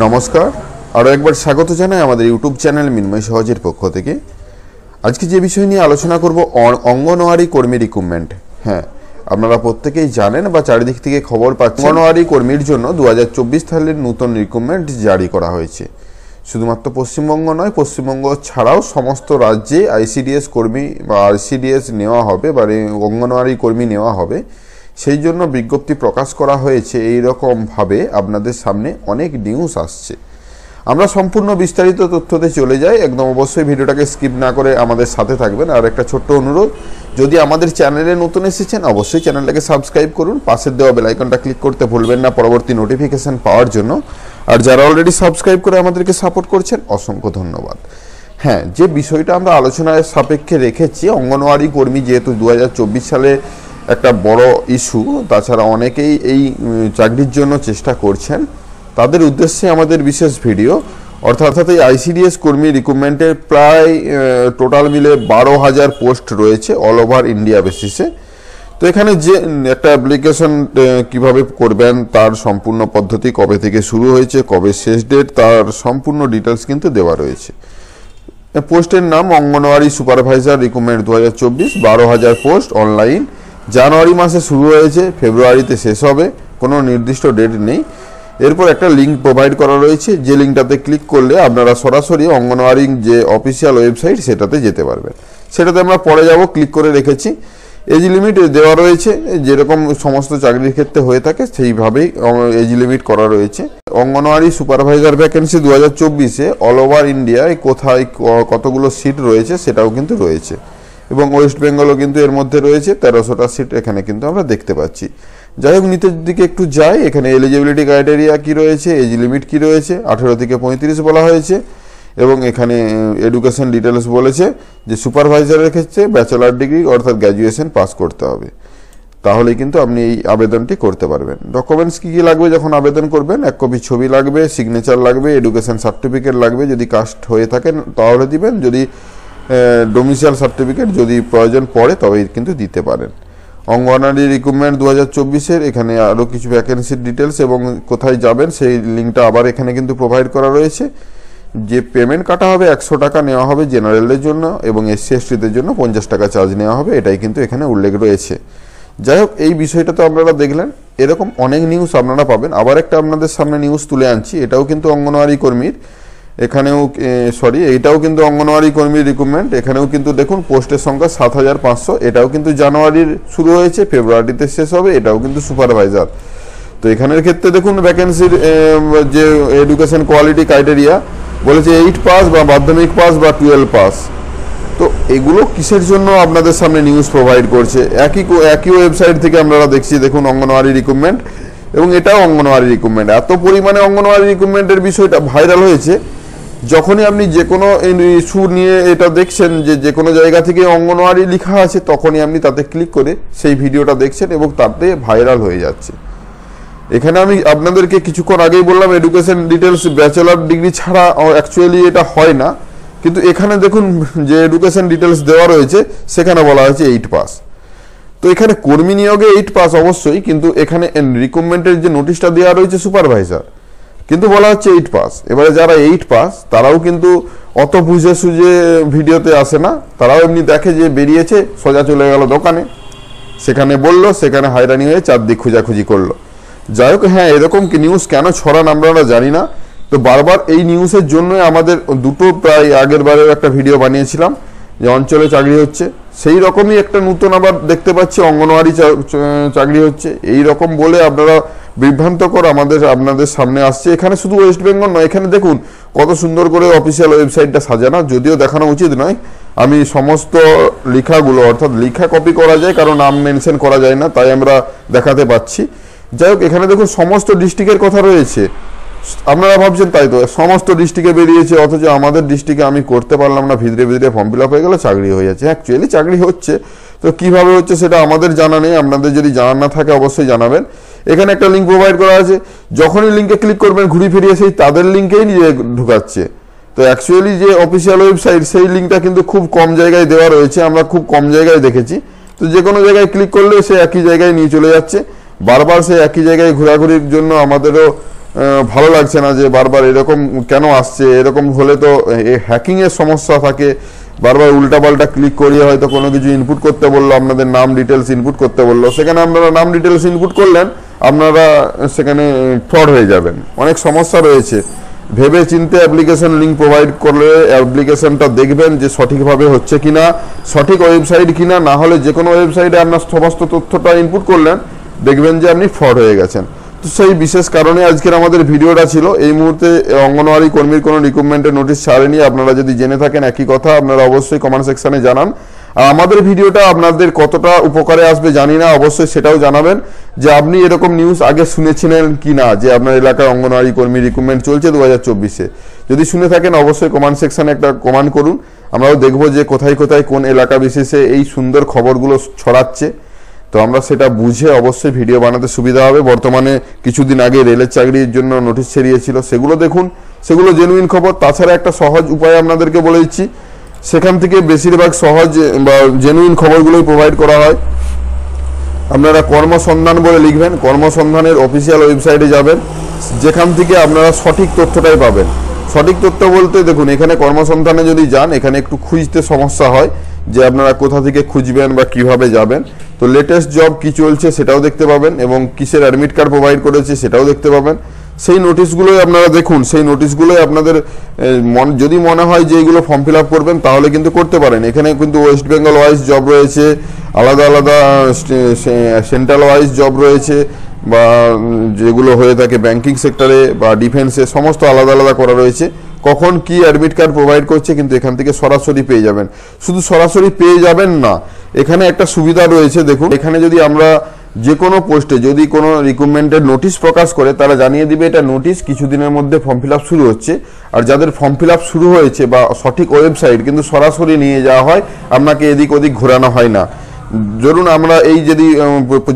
নমস্কার, আরও একবার স্বাগত জানাই আমাদের ইউটিউব চ্যানেল মিনময় সহজের পক্ষ থেকে। আজকে যে বিষয় নিয়ে আলোচনা করব অঙ্গনওয়াড়ি কর্মী রিক্রুটমেন্ট। হ্যাঁ, আপনারা প্রত্যেকেই জানেন বা চারিদিক থেকে খবর পাচ্ছেন, অঙ্গনওয়াড়ি কর্মীর জন্য 2024 সালের নতুন রিক্রুটমেন্ট জারি করা হয়েছে। শুধুমাত্র পশ্চিমবঙ্গ নয়, পশ্চিমবঙ্গ ছাড়াও সমস্ত রাজ্যে আইসিডিএস কর্মী বা আরসিডিএস নেওয়া হবে বা অঙ্গনওয়াড়ি কর্মী নেওয়া হবে। সেই জন্য বিজ্ঞপ্তি প্রকাশ করা হয়েছে। এই রকমভাবে আপনাদের সামনে অনেক নিউজ আসছে। আমরা সম্পূর্ণ বিস্তারিত তথ্যতে চলে যাই। একদম অবশ্যই ভিডিওটাকে স্কিপ না করে আমাদের সাথে থাকবেন। আর একটা ছোট্ট অনুরোধ, যদি আমাদের চ্যানেলে নতুন এসেছেন অবশ্যই চ্যানেলটাকে সাবস্ক্রাইব করুন, পাশের দেওয়া বেল আইকনটা ক্লিক করতে ভুলবেন না পরবর্তী নোটিফিকেশন পাওয়ার জন্য। আর যারা অলরেডি সাবস্ক্রাইব করে আমাদেরকে সাপোর্ট করছেন অসংখ্য ধন্যবাদ। হ্যাঁ, যে বিষয়টা আমরা আলোচনার সাপেক্ষে রেখেছি, অঙ্গনওয়াড়ি কর্মী যেহেতু 2024 সালে একটা বড় ইস্যু, তাছাড়া অনেকেই এই চাকরির জন্য চেষ্টা করছেন, তাদের উদ্দেশ্যে আমাদের বিশেষ ভিডিও। অর্থাৎ এই আইসিডিএস কর্মী রিক্রুটমেন্টের প্রায় টোটাল মিলে 12,000 পোস্ট রয়েছে অল ওভার ইন্ডিয়া বেসিসে। তো এখানে যে একটা অ্যাপ্লিকেশন কিভাবে করবেন, তার সম্পূর্ণ পদ্ধতি, কবে থেকে শুরু হয়েছে, কবে শেষ ডেট, তার সম্পূর্ণ ডিটেলস কিন্তু দেওয়া রয়েছে। পোস্টের নাম anganwadi supervisor recruitment 2024, 12,000 post online. January মাসে শুরু হয়েছে, ফেব্রুয়ারিতে শেষ হবে, কোনো নির্দিষ্ট ডেট নেই। এরপর একটা লিঙ্ক প্রোভাইড করা রয়েছে, যে লিঙ্কটাতে ক্লিক করলে আপনারা সরাসরি অঙ্গনওয়াড়ির যে অফিসিয়াল ওয়েবসাইট সেটাতে যেতে পারবেন। সেটাতে আমরা পরে যাব, ক্লিক করে রেখেছি। এজ লিমিট দেওয়া রয়েছে, যেরকম সমস্ত চাকরির ক্ষেত্রে হয়ে থাকে সেইভাবেই এজ লিমিট করা রয়েছে। অঙ্গনওয়াড়ি সুপারভাইজার ভ্যাকেন্সি 2024-এ অল ওভার ইন্ডিয়ায় কোথায় কতগুলো সিট রয়েছে সেটাও কিন্তু রয়েছে, এবং ওয়েস্ট বেঙ্গলও কিন্তু এর মধ্যে রয়েছে। 1300টা সিট এখানে কিন্তু আমরা দেখতে পাচ্ছি। যাই হোক, নিচের দিকে একটু যাই। এখানে এলিজিবিলিটি ক্রাইটেরিয়া কি রয়েছে, এজ লিমিট কি রয়েছে, 18 থেকে 35 বলা হয়েছে, এবং এখানে এডুকেশন ডিটেলস বলেছে যে সুপারভাইজারের ক্ষেত্রে ব্যাচেলার ডিগ্রি অর্থাৎ গ্র্যাজুয়েশন পাস করতে হবে, তাহলেই কিন্তু আপনি এই আবেদনটি করতে পারবেন। ডকুমেন্টস কী কী লাগবে যখন আবেদন করবেন? 1 কপি ছবি লাগবে, সিগনেচার লাগবে, এডুকেশন সার্টিফিকেট লাগবে, যদি কাস্ট হয়ে থাকেন তাহলে দিবেন, যদি ডোমিসাইল সার্টিফিকেট যদি প্রয়োজন পড়ে তবেই কিন্তু দিতে পারেন। অঙ্গনওয়াড়ি রিক্রুটমেন্ট 2024-এর এখানে আরও কিছু ভ্যাকেন্সির ডিটেলস এবং কোথায় যাবেন সেই লিঙ্কটা আবার এখানে কিন্তু প্রোভাইড করা রয়েছে। যে পেমেন্ট কাটা হবে 100 টাকা নেওয়া হবে জেনারেলদের জন্য, এবং এসসি এসটিদের জন্য 50 টাকা চার্জ নেওয়া হবে, এটাই কিন্তু এখানে উল্লেখ রয়েছে। যাই হোক, এই বিষয়টা তো আপনারা দেখলেন। এরকম অনেক নিউজ আপনারা পাবেন। আবার একটা আপনাদের সামনে নিউজ তুলে আনছি, এটাও কিন্তু অঙ্গনওয়াড়ি কর্মীর। এখানেও এইটাও কিন্তু অঙ্গনওয়াড়ি কর্মী রিক্রুটমেন্ট। এখানেও কিন্তু দেখুন পোস্টের সংখ্যা 7,500। এটাও কিন্তু জানুয়ারির শুরু হয়েছে, ফেব্রুয়ারিতে শেষ হবে। এটাও কিন্তু সুপারভাইজার। তো এখানের ক্ষেত্রে দেখুন ভ্যাকেন্সির যে এডুকেশন কোয়ালিটি ক্রাইটেরিয়া বলেছে 8 পাস বা মাধ্যমিক পাস বা 12 পাস। তো এগুলো কিসের জন্য আপনাদের সামনে নিউজ প্রোভাইড করছে? একই ওয়েবসাইট থেকে আপনারা দেখছি, দেখুন অঙ্গনওয়াড়ি রিক্রুটমেন্ট, এবং এটাও অঙ্গনওয়াড়ি রিক্রুটমেন্ট। এত পরিমাণে অঙ্গনওয়াড়ি রিক্রুটমেন্টের বিষয়টা ভাইরাল হয়েছে, যখনই আপনি যে কোনো ইস্যু নিয়ে এটা দেখছেন যে কোনো জায়গা থেকে অঙ্গনওয়াড়ি লেখা আছে, তখনই আপনি তাতে ক্লিক করে সেই ভিডিওটা দেখছেন এবং তাতে ভাইরাল হয়ে যাচ্ছে। এখানে আমি আপনাদেরকে কিছুক্ষণ আগেই বললাম এডুকেশন ডিটেলস ব্যাচেলার ডিগ্রি ছাড়া অ্যাকচুয়ালি এটা হয় না, কিন্তু এখানে দেখুন যে এডুকেশন ডিটেলস দেওয়া রয়েছে সেখানে বলা হয়েছে 8 পাস। তো এখানে কর্মী নিয়োগে 8 পাস অবশ্যই, কিন্তু এখানে রিক্রুটমেন্টের যে নোটিশটা দেওয়া রয়েছে সুপারভাইজার, কিন্তু বলা হচ্ছে 8 পাস। এবারে যারা 8 পাস তারাও কিন্তু অত বুঝে সুঝে ভিডিওতে আসে না, তারাও এমনি দেখে যে বেরিয়েছে, সোজা চলে গেল দোকানে, সেখানে বললো, সেখানে হয়রানি হয়ে চারদিক খোঁজাখুঁজি করলো। যাই হোক, হ্যাঁ, এরকম নিউজ কেন ছড়ান আমরা জানি না। তো বারবার এই নিউজের জন্য আমাদের দুটো প্রায় আগের বারের একটা ভিডিও বানিয়েছিলাম যে অঞ্চলে চাকরি হচ্ছে, সেই রকমই একটা নতুন আবার দেখতে পাচ্ছি অঙ্গনওয়াড়ি চাকরি হচ্ছে। এই রকম বলে আপনারা বিভ্রান্তকর আপনাদের সামনে আসছে। এখানে শুধু ওয়েস্ট বেঙ্গল নয়, এখানে দেখুন কত সুন্দর করে অফিসিয়াল ওয়েবসাইটটা সাজানো, যদিও দেখানো উচিত নয়। আমি সমস্ত লেখাগুলো, অর্থাৎ লেখা কপি করা যায়, কারণ নাম মেনশন করা যায় না, তাই আমরা দেখাতে পাচ্ছি। যাই হোক, এখানে দেখুন সমস্ত ডিস্ট্রিক্টের কথা রয়েছে। আপনারা ভাবছেন তাই তো, সমস্ত ডিস্ট্রিক্টে বেরিয়েছে, অথচ আমাদের ডিস্ট্রিক্টে আমি করতে পারলাম না, ভিতরে ফর্ম ফিল আপ হয়ে গেল, চাকরি হয়ে যাচ্ছে। অ্যাকচুয়ালি চাকরি হচ্ছে, তো কিভাবে হচ্ছে সেটা আমাদের জানা নেই। আপনাদের যদি জানা না থাকে অবশ্যই জানাবেন। এখানে একটা লিঙ্ক প্রোভাইড করা আছে, যখনই লিঙ্কে ক্লিক করবেন ঘুরি ফিরিয়ে সেই তাদের লিঙ্কেই নিয়ে ঢুকাচ্ছে। তো অ্যাকচুয়ালি যে অফিসিয়াল ওয়েবসাইট সেই লিঙ্কটা কিন্তু খুব কম জায়গায় দেওয়া রয়েছে, আমরা খুব কম জায়গায় দেখেছি। তো যে কোনো জায়গায় ক্লিক করলে সে একই জায়গায় নিয়ে চলে যাচ্ছে। বারবার সে একই জায়গায় ঘোরাঘুরির জন্য আমাদেরও ভালো লাগছে না যে বারবার এরকম কেন আসছে। এরকম হলে তো হ্যাকিংয়ের সমস্যা থাকে, বারবার উল্টাপাল্টা ক্লিক করিয়ে হয়তো কোনো কিছু ইনপুট করতে বললো, আপনাদের নাম ডিটেলস ইনপুট করতে বললো, সেখানে আপনারা নাম ডিটেলস ইনপুট করলেন, আপনারা সেখানে ফ্রড হয়ে যাবেন। অনেক সমস্যা রয়েছে। ভেবে চিন্তে অ্যাপ্লিকেশন লিঙ্ক প্রোভাইড করলে অ্যাপ্লিকেশনটা দেখবেন যে সঠিকভাবে হচ্ছে কিনা, সঠিক ওয়েবসাইট কিনা। না হলে যে কোনো ওয়েবসাইটে আপনার সমস্ত তথ্যটা ইনপুট করলেন, দেখবেন যে আপনি ফ্রড হয়ে গেছেন। তো সেই বিশেষ কারণে আজকের আমাদের ভিডিওটা ছিল। এই মুহূর্তে অঙ্গনওয়াড়ি কর্মীর কোনো রিক্রুটমেন্টের নোটিশ ছাড়েনি। আপনারা যদি জেনে থাকেন একই কথা, আপনারা অবশ্যই কমেন্ট সেকশনে জানান। আর আমাদের ভিডিওটা আপনাদের কতটা উপকারে আসবে জানি না, অবশ্যই সেটাও জানাবেন যে আপনি এরকম নিউজ আগে শুনেছিলেন কি না, যে আপনার এলাকায় অঙ্গনওয়াড়ি কর্মী রিক্রুটমেন্ট চলছে 2024-এ। যদি শুনে থাকেন অবশ্যই কমেন্ট সেকশনে একটা কমেন্ট করুন। আমরাও দেখবো যে কোথায় কোথায় কোন এলাকা বিশেষে এই সুন্দর খবরগুলো ছড়াচ্ছে। তো আমরা সেটা বুঝে অবশ্যই ভিডিও বানাতে সুবিধা হবে। বর্তমানে কিছুদিন আগে রেলের চাকরির জন্য নোটিশ ছড়িয়েছিল, সেগুলো দেখুন, সেগুলো জেনুইন খবর। তাছাড়া একটা সহজ উপায় আপনাদেরকে বলে দিচ্ছি, সেখান থেকে বেশিরভাগ সহজ বা জেনুইন খবরগুলোই প্রোভাইড করা হয়। আপনারা কর্মসন্ধান বলে লিখবেন, কর্মসন্ধানের অফিসিয়াল ওয়েবসাইটে যাবেন, যেখান থেকে আপনারা সঠিক তথ্যটাই পাবেন। সঠিক তথ্য বলতে দেখুন, এখানে কর্মসন্ধানে যদি যান, এখানে একটু খুঁজতে সমস্যা হয় যে আপনারা কোথা থেকে খুঁজবেন বা কিভাবে যাবেন। তো লেটেস্ট জব কি চলছে সেটাও দেখতে পাবেন, এবং কিসের অ্যাডমিট কার্ড প্রোভাইড করেছে সেটাও দেখতে পাবেন। সেই নোটিশগুলোই আপনারা দেখুন, সেই নোটিশগুলোই আপনাদের যদি মনে হয় যে এইগুলো ফর্ম ফিল আপ করবেন তাহলে কিন্তু করতে পারেন। এখানে কিন্তু ওয়েস্ট বেঙ্গল ওয়াইজ জব রয়েছে, আলাদা আলাদা সেন্ট্রাল ওয়াইজ জব রয়েছে, বা যেগুলো হয়ে থাকে ব্যাংকিং সেক্টরে বা ডিফেন্সে, সমস্ত আলাদা আলাদা করা রয়েছে। কখন কি অ্যাডমিট কার্ড প্রোভাইড করছে কিন্তু এখান থেকে সরাসরি পেয়ে যাবেন। শুধু সরাসরি পেয়ে যাবেন না, এখানে একটা সুবিধা রয়েছে। দেখুন, এখানে যদি আমরা যে কোনো পোস্টে যদি কোনো রিক্রুটমেন্টের নোটিশ প্রকাশ করে, তারা জানিয়ে দিবে এটা নোটিশ, কিছুদিনের মধ্যে ফর্ম ফিল আপ শুরু হচ্ছে। আর যাদের ফর্ম ফিল আপ শুরু হয়েছে বা সঠিক ওয়েবসাইট কিন্তু সরাসরি নিয়ে যাওয়া হয়, আপনাকে এদিক ওদিক ঘোরানো হয় না। ধরুন আমরা এই যদি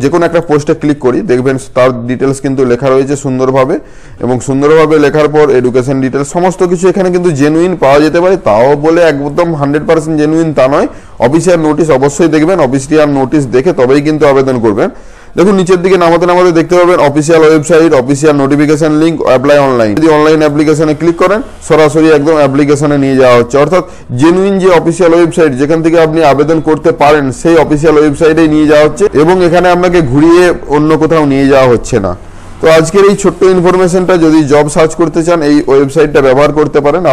যে কোনো একটা পোস্টে ক্লিক করি, দেখবেন তার ডিটেলস কিন্তু লেখা রয়েছে সুন্দরভাবে, এবং সুন্দরভাবে লেখার পর এডুকেশন ডিটেলস সমস্ত কিছু এখানে কিন্তু জেনুইন পাওয়া যেতে পারে। তাও বলে একদম 100% জেনুইন তা নয়। অফিসিয়াল নোটিশ অবশ্যই দেখবেন, অফিসিয়াল নোটিশ দেখে তবেই কিন্তু আবেদন করবেন। দেখুন নিচের দিকে নামাতে নামাতে দেখতে পাবেন official website, official notification link, apply online. যদি অনলাইন অ্যাপ্লিকেশনে ক্লিক করেন, সরাসরি একদম অ্যাপ্লিকেশনে নিয়ে যাওয়া হচ্ছে। অর্থাৎ জেনুইন যে অফিসিয়াল ওয়েবসাইট যেখান থেকে আপনি আবেদন করতে পারেন, সেই অফিসিয়াল ওয়েবসাইটেই নিয়ে যাওয়া হচ্ছে, এবং এখানে আপনাকে ঘুরিয়ে অন্য কোথাও নিয়ে যাওয়া হচ্ছে না। তো আজকের এই ছোট্ট ইনফরমেশনটা, যদি জব সার্চ করতে চান এই ওয়েবসাইটটা ব্যবহার করতে পারেন।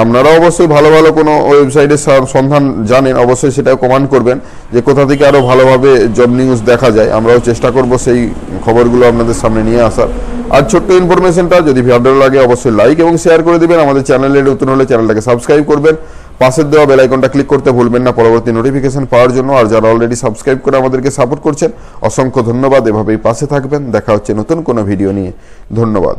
আপনারা অবশ্যই ভালো ভালো কোনো ওয়েবসাইটের সন্ধান জানেন, অবশ্যই সেটাও কমেন্ট করবেন যে কোথা থেকে আরও ভালোভাবে জব নিউজ দেখা যায়। আমরাও চেষ্টা করব সেই খবরগুলো আপনাদের সামনে নিয়ে আসার। আর ছোট্ট ইনফরমেশনটা যদি ভালো লাগে অবশ্যই লাইক এবং শেয়ার করে দিবেন। আমাদের চ্যানেলে নতুন হলে চ্যানেলটাকে সাবস্ক্রাইব করবেন। পাশের দেওয়া বেল আইকনটা ক্লিক করতে ভুলবেন না পরবর্তী নোটিফিকেশন পাওয়ার জন্য। আর যারা অলরেডি সাবস্ক্রাইব করে আমাদেরকে সাপোর্ট করছেন, অসংখ্য ধন্যবাদ। এভাবেই পাশে থাকবেন। দেখা হচ্ছে নতুন কোনো ভিডিও নিয়ে। ধন্যবাদ।